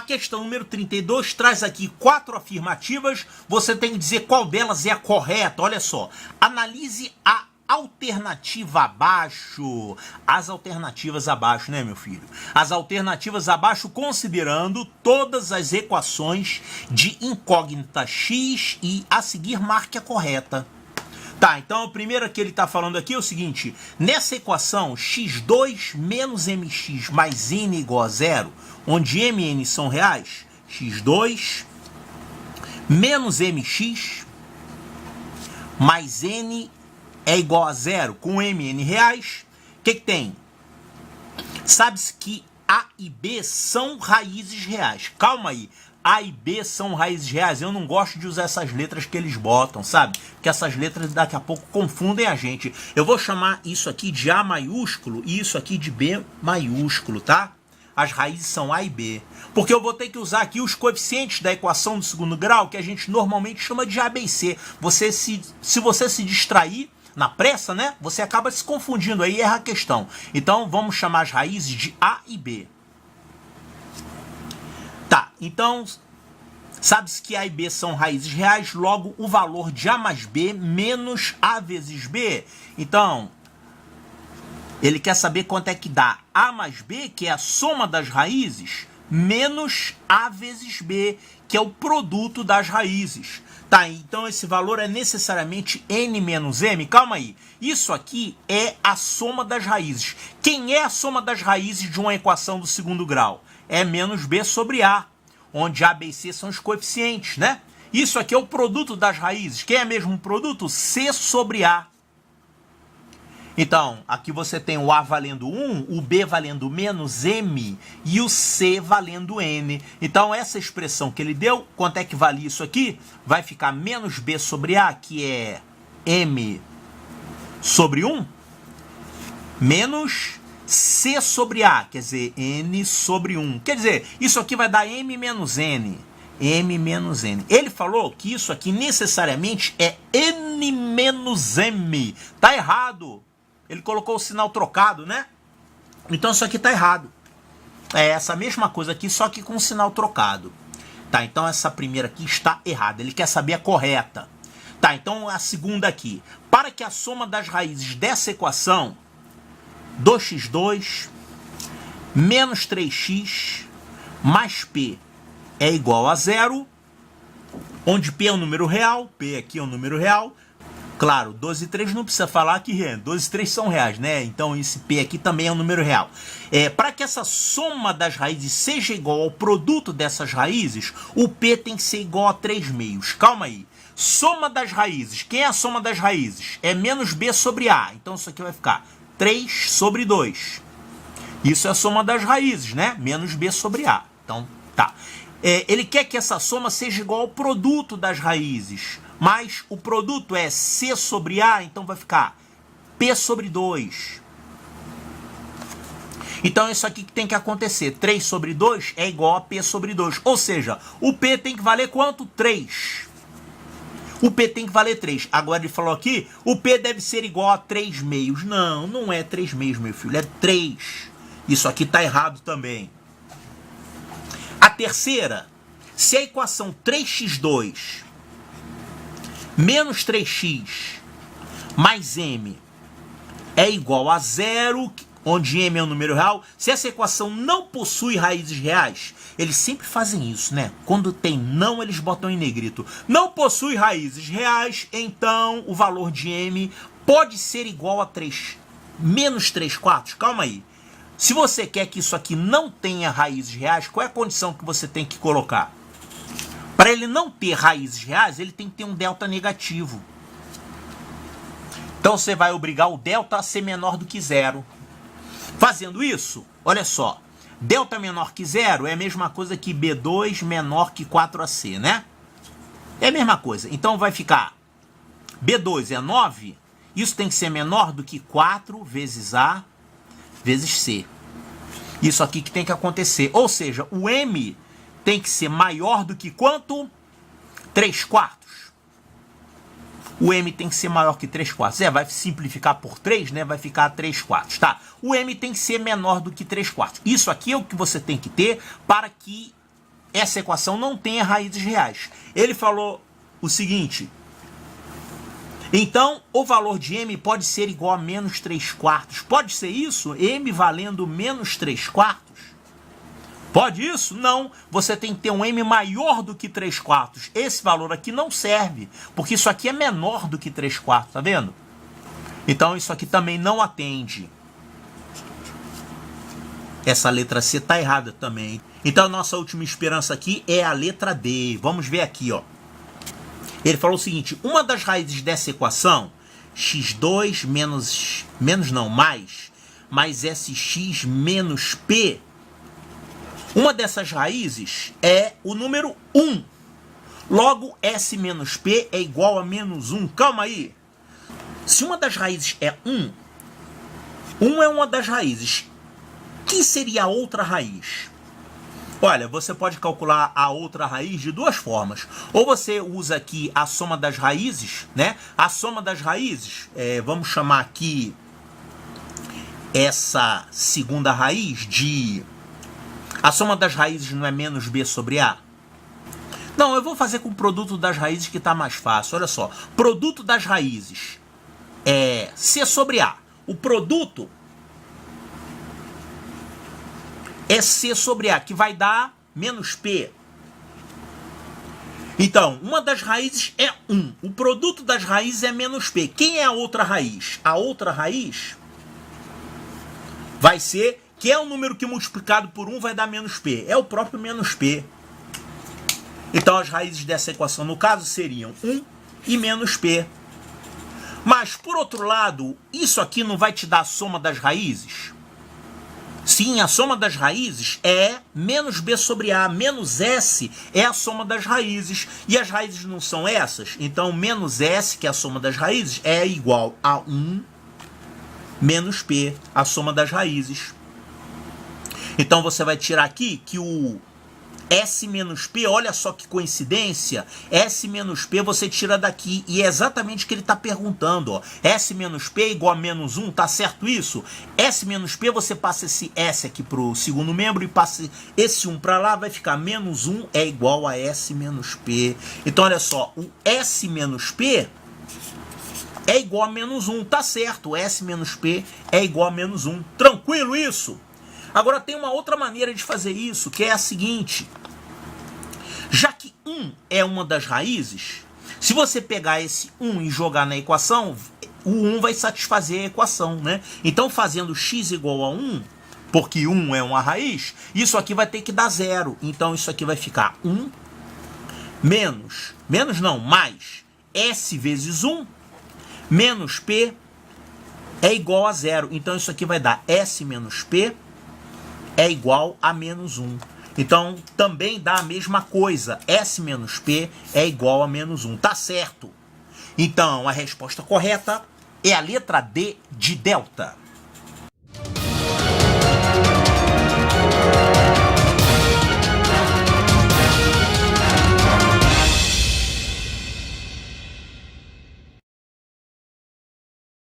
questão número 32 traz aqui 4 afirmativas. Você tem que dizer qual delas é a correta. Olha só. Analise a alternativa abaixo. As alternativas abaixo, né, meu filho? As alternativas abaixo considerando todas as equações de incógnita x e a seguir marque a correta. Tá, então a primeira que ele está falando aqui é o seguinte. Nessa equação, x2 menos mx mais n igual a zero, onde m e n são reais, x2 menos mx mais n é igual a zero, com m e n reais, o que tem? Sabe-se que a e b são raízes reais. Calma aí. A e B são raízes reais. Eu não gosto de usar essas letras que eles botam, sabe? Porque essas letras daqui a pouco confundem a gente. Eu vou chamar isso aqui de A maiúsculo e isso aqui de B maiúsculo, tá? As raízes são A e B. Porque eu vou ter que usar aqui os coeficientes da equação do segundo grau, que a gente normalmente chama de A, B e C. Se você se distrair na pressa, né? Você acaba se confundindo aí e erra a questão. Então, vamos chamar as raízes de A e B. Tá, então, sabe-se que A e B são raízes reais, logo o valor de A mais B menos A vezes B. Então, ele quer saber quanto é que dá A mais B, que é a soma das raízes, menos A vezes B, que é o produto das raízes. Tá, então esse valor é necessariamente N menos M. Calma aí, isso aqui é a soma das raízes. Quem é a soma das raízes de uma equação do segundo grau? É menos B sobre A, onde A, B e C são os coeficientes, né? Isso aqui é o produto das raízes. Quem é mesmo o produto? C sobre A. Então, aqui você tem o A valendo 1, o B valendo menos M e o C valendo N. Então, essa expressão que ele deu, quanto é que vale isso aqui? Vai ficar menos B sobre A, que é M sobre 1, menos C sobre A, quer dizer, N sobre 1. Quer dizer, isso aqui vai dar M menos N. M menos N. Ele falou que isso aqui necessariamente é N menos M. Tá errado. Ele colocou o sinal trocado, né? Então isso aqui tá errado. É essa mesma coisa aqui, só que com o sinal trocado. Tá, então essa primeira aqui está errada. Ele quer saber a correta. Tá, então a segunda aqui. Para que a soma das raízes dessa equação 2x2 menos 3x mais p é igual a zero, onde p é um número real, p aqui é um número real. Claro, 12 e 3 não precisa falar que 12 e 3 são reais, né? Então esse p aqui também é um número real. Para que essa soma das raízes seja igual ao produto dessas raízes, o p tem que ser igual a 3 meios. Calma aí. Soma das raízes. Quem é a soma das raízes? É menos b sobre a. Então isso aqui vai ficar 3 sobre 2. Isso é a soma das raízes, né? Menos b sobre a. Então, tá. Ele quer que essa soma seja igual ao produto das raízes. Mas o produto é c sobre a, então vai ficar p sobre 2. Então isso aqui que tem que acontecer. 3 sobre 2 é igual a p sobre 2. Ou seja, o p tem que valer quanto? 3. O P tem que valer 3. Agora ele falou aqui, o P deve ser igual a 3 meios. Não, não é 3 meios, meu filho. É 3. Isso aqui está errado também. A terceira, se a equação 3x2 menos 3x mais m é igual a zero, onde m é um número real, se essa equação não possui raízes reais, eles sempre fazem isso, né? Quando tem não, eles botam em negrito. Não possui raízes reais, então o valor de m pode ser igual a 3, menos 3 quartos. Calma aí. Se você quer que isso aqui não tenha raízes reais, qual é a condição que você tem que colocar? Para ele não ter raízes reais, ele tem que ter um delta negativo. Então você vai obrigar o delta a ser menor do que zero. Fazendo isso, olha só, delta menor que zero é a mesma coisa que B2 menor que 4AC, né? É a mesma coisa. Então vai ficar B2 é 9, isso tem que ser menor do que 4 vezes A vezes C. Isso aqui que tem que acontecer. Ou seja, o M tem que ser maior do que quanto? 3 quartos. O M tem que ser maior que 3 quartos. Vai simplificar por 3, né? Vai ficar 3 quartos, tá? O M tem que ser menor do que 3 quartos. Isso aqui é o que você tem que ter para que essa equação não tenha raízes reais. Ele falou o seguinte: então o valor de m pode ser igual a menos 3/4. Pode ser isso? M valendo menos 3/4? Pode isso? Não. Você tem que ter um m maior do que 3/4. Esse valor aqui não serve, porque isso aqui é menor do que 3/4, tá vendo? Então isso aqui também não atende. Essa letra C tá errada também. Então a nossa última esperança aqui é a letra D. Vamos ver aqui, ó. Ele falou o seguinte: uma das raízes dessa equação, x2 mais sx menos p, uma dessas raízes é o número 1. Logo, s menos p é igual a menos 1. Calma aí. Se uma das raízes é 1, 1 é uma das raízes. Que seria a outra raiz? Olha, você pode calcular a outra raiz de duas formas. Ou você usa aqui a soma das raízes, né? A soma das raízes, vamos chamar aqui essa segunda raiz de... A soma das raízes não é menos b sobre a? Não, eu vou fazer com o produto das raízes que está mais fácil. Olha só, produto das raízes é c sobre a. O produto é c sobre a, que vai dar menos p. Então, uma das raízes é 1. O produto das raízes é menos p. Quem é a outra raiz? A outra raiz vai ser, que é o número que multiplicado por 1 vai dar menos p. É o próprio menos p. Então, as raízes dessa equação, no caso, seriam 1 e menos p. Mas, por outro lado, isso aqui não vai te dar a soma das raízes? Sim, a soma das raízes é menos b sobre a. Menos s é a soma das raízes. E as raízes não são essas? Então, menos s, que é a soma das raízes, é igual a 1 menos p, a soma das raízes. Então, você vai tirar aqui que o S menos P, olha só que coincidência, S menos P você tira daqui, e é exatamente o que ele está perguntando, ó. S menos P igual a menos 1, tá certo isso? S menos P, você passa esse S aqui para o segundo membro e passa esse 1 para lá, vai ficar menos 1 é igual a S menos P. Então olha só, o S menos P é igual a menos 1, tá certo, o S menos P é igual a menos 1, tranquilo isso? Agora tem uma outra maneira de fazer isso, que é a seguinte: já que 1 é uma das raízes, se você pegar esse 1 e jogar na equação, o 1 vai satisfazer a equação, né? Então fazendo x igual a 1, porque 1 é uma raiz, isso aqui vai ter que dar 0. Então isso aqui vai ficar 1 mais s vezes 1 menos p é igual a 0. Então isso aqui vai dar s menos p é igual a menos 1. Então, também dá a mesma coisa. S menos P é igual a menos 1. Tá certo? Então, a resposta correta é a letra D de delta.